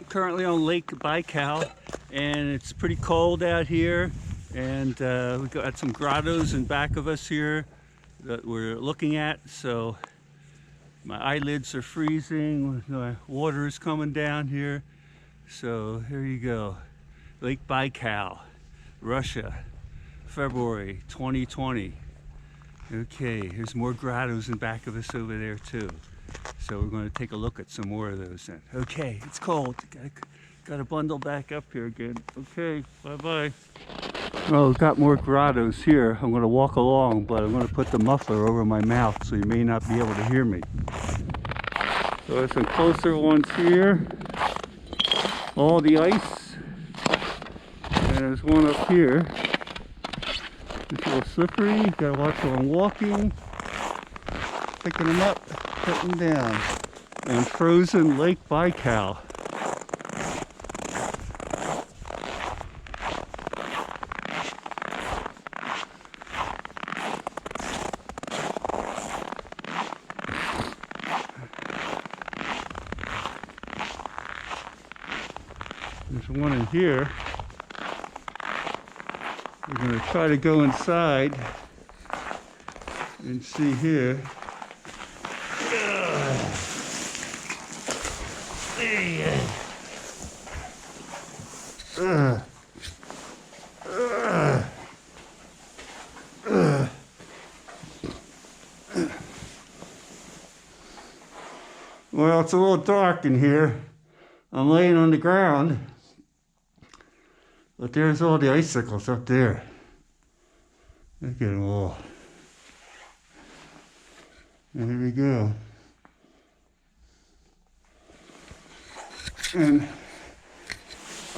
currently on Lake Baikal, and it's pretty cold out here, and we've got some grottos in back of us here that we're looking at. So my eyelids are freezing, my water is coming down here. So here you go, Lake Baikal, Russia, February 2020. Okay, here's more grottos in back of us over there too. So we're going to take a look at some more of those then. Okay, it's cold. Gotta bundle back up here again. Okay, bye-bye. Well, we've got more grottos here. I'm going to walk along, but I'm going to put the muffler over my mouth so you may not be able to hear me. So there's some closer ones here. All the ice. And there's one up here. It's a little slippery. You gotta watch while I'm walking. Picking them up, putting them down. And frozen Lake Baikal. There's one in here. We're going to try to go inside and see here. Well, it's a little dark in here. I'm laying on the ground. But there's all the icicles up there. Look at them all. And here we go. And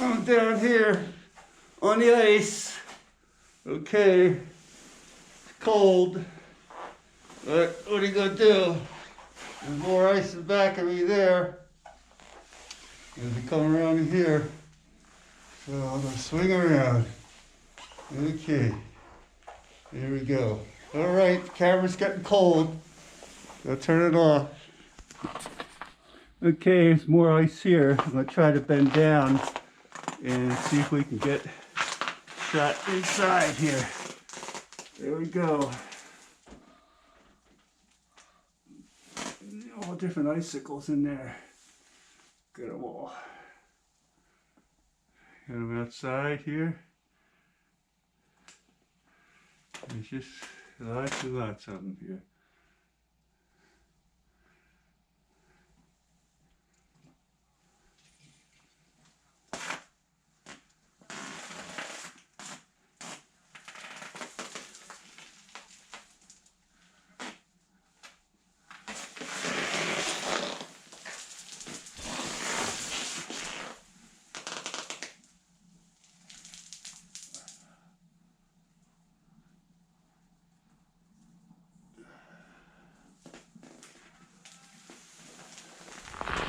I'm down here on the ice. Okay, it's cold. But what are you gonna do? There's more ice in the back of me there. As we come around here. So I'm going to swing around. Okay, here we go. All right, the camera's getting cold. I'll turn it off. Okay, there's more ice here. I'm going to try to bend down and see if we can get shot inside here. There we go. All different icicles in there. Get them all. Got them outside here. There's just lots and lots of them here.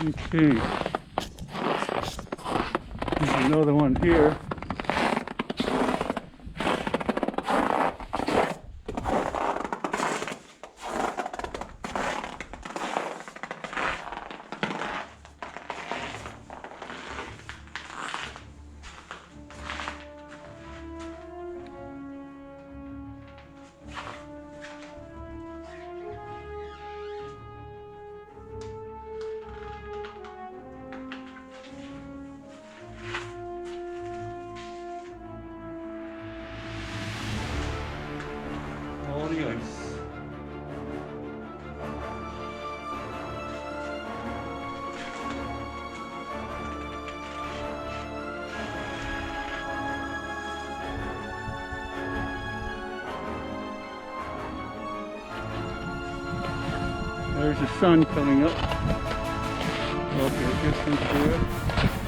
Okay, there's another one here. All the ice. There's the sun coming up. Okay, distance there.